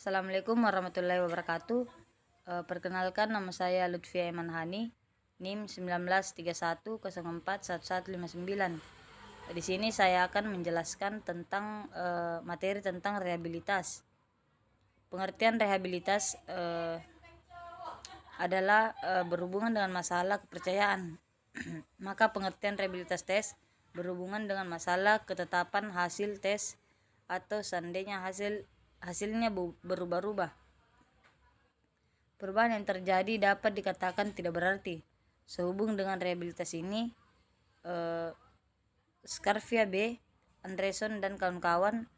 Assalamualaikum warahmatullahi wabarakatuh. Perkenalkan, nama saya Lutfia Iman Hani, NIM 1931041159. Di sini saya akan menjelaskan tentang materi tentang rehabilitas. Pengertian rehabilitas adalah berhubungan dengan masalah kepercayaan. Maka pengertian rehabilitas tes berhubungan dengan masalah ketetapan hasil tes atau seandainya hasilnya berubah-ubah. Perubahan yang terjadi dapat dikatakan tidak berarti. Sehubung dengan rehabilitas ini, Scarfia B, Andreson dan kawan-kawan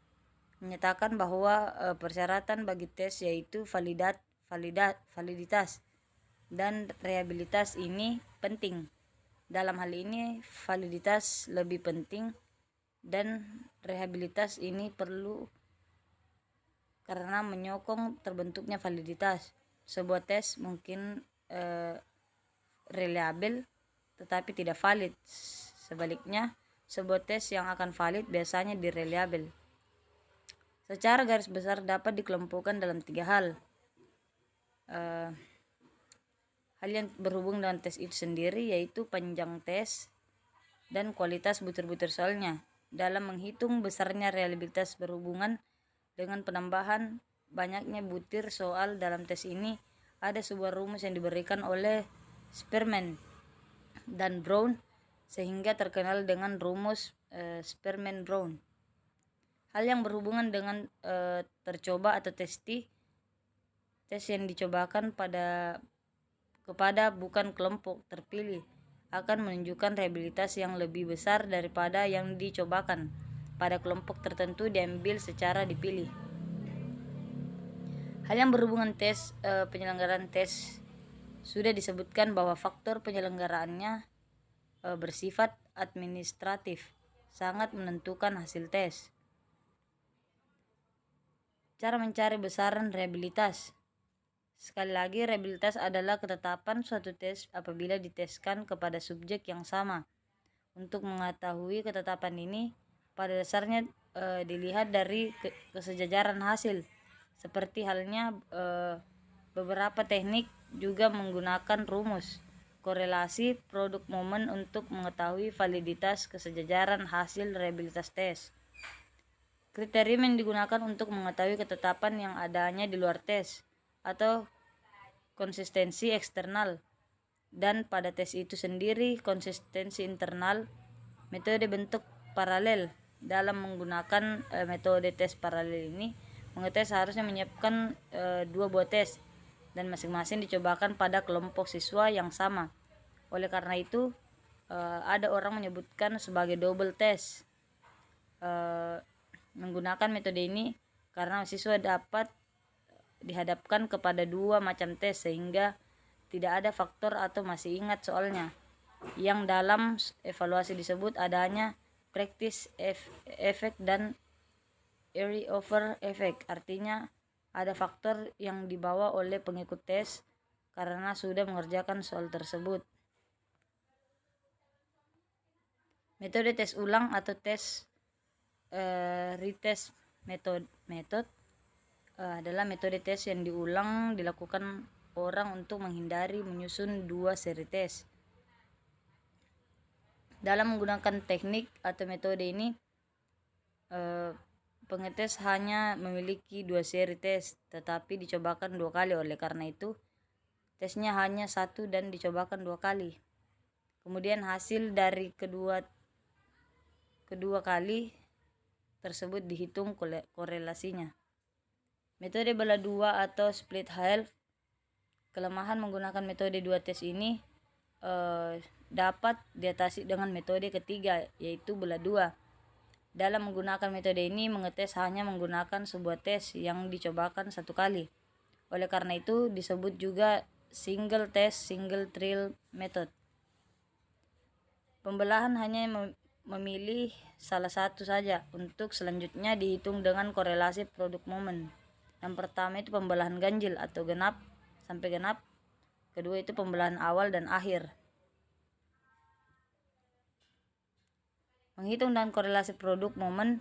menyatakan bahwa persyaratan bagi tes yaitu validitas dan rehabilitas ini penting. Dalam hal ini validitas lebih penting dan rehabilitas ini perlu karena menyokong terbentuknya validitas. Sebuah tes mungkin reliable tetapi tidak valid. Sebaliknya, sebuah tes yang akan valid biasanya direliable. Secara garis besar dapat dikelompokkan dalam 3 hal. Hal yang berhubung dengan tes itu sendiri yaitu panjang tes dan kualitas butir-butir soalnya. Dalam menghitung besarnya reliabilitas berhubungan dengan penambahan banyaknya butir soal dalam tes ini, ada sebuah rumus yang diberikan oleh Spearman dan Brown sehingga terkenal dengan rumus Spearman-Brown. Hal yang berhubungan dengan tercoba atau tes yang dicobakan kepada bukan kelompok terpilih akan menunjukkan reliabilitas yang lebih besar daripada yang dicobakan pada kelompok tertentu diambil secara dipilih. Hal yang berhubungan tes penyelenggaraan tes sudah disebutkan bahwa faktor penyelenggaraannya bersifat administratif, sangat menentukan hasil tes. Cara mencari besaran reliabilitas. Sekali lagi, reliabilitas adalah ketetapan suatu tes apabila diteskan kepada subjek yang sama. Untuk mengetahui ketetapan ini, pada dasarnya dilihat dari kesejajaran hasil. Seperti halnya beberapa teknik juga menggunakan rumus korelasi produk momen untuk mengetahui validitas kesejajaran hasil reliabilitas tes. Kriteria yang digunakan untuk mengetahui ketetapan yang adanya di luar tes atau konsistensi eksternal, dan pada tes itu sendiri konsistensi internal. Metode bentuk paralel. Dalam menggunakan metode tes paralel ini, mengetes harusnya menyiapkan 2 buah tes dan masing-masing dicobakan pada kelompok siswa yang sama. Oleh karena itu ada orang menyebutkan sebagai double test. Menggunakan metode ini karena siswa dapat dihadapkan kepada 2 macam tes sehingga tidak ada faktor atau masih ingat soalnya, yang dalam evaluasi disebut adanya practice effect dan area over effect. Artinya ada faktor yang dibawa oleh pengikut tes karena sudah mengerjakan soal tersebut. Metode tes ulang atau tes retest method adalah metode tes yang dilakukan orang untuk menghindari menyusun 2 seri tes. Dalam menggunakan teknik atau metode ini, pengetes hanya memiliki 2 seri tes tetapi dicobakan 2 kali. Oleh karena itu, tesnya hanya 1 dan dicobakan 2 kali. Kemudian hasil dari kedua kali tersebut dihitung korelasinya. Metode belah 2 atau split half. Kelemahan menggunakan metode 2 tes ini dapat diatasi dengan metode ketiga yaitu belah 2. Dalam menggunakan metode ini, mengetes hanya menggunakan sebuah tes yang dicobakan 1 kali. Oleh karena itu disebut juga single test, single trial method. Pembelahan hanya memilih salah satu saja. Untuk selanjutnya dihitung dengan korelasi produk momen. Yang pertama itu pembelahan ganjil atau genap sampai genap. Kedua itu pembelahan awal dan akhir. Menghitung dan korelasi produk momen,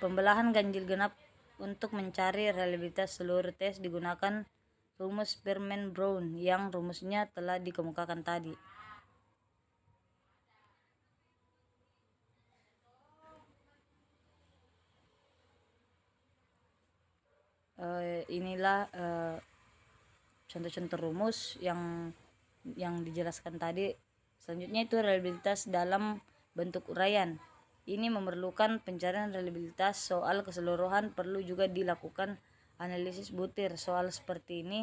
pembelahan ganjil genap untuk mencari reliabilitas seluruh tes digunakan rumus Spearman-Brown yang rumusnya telah dikemukakan tadi. Inilah contoh-contoh rumus yang dijelaskan tadi. Selanjutnya itu reliabilitas dalam bentuk uraian. Ini memerlukan pencarian reliabilitas soal keseluruhan, perlu juga dilakukan analisis butir soal seperti ini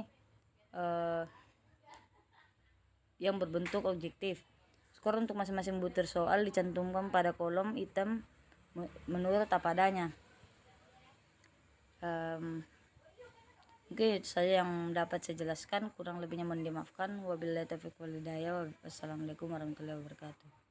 yang berbentuk objektif. Skor untuk masing-masing butir soal dicantumkan pada kolom item menurut apa adanya. Mungkin itu saja yang dapat saya jelaskan, kurang lebihnya mohon dimaafkan. Wabillahi taufiq wal hidayah. Wassalamualaikum warahmatullahi wabarakatuh.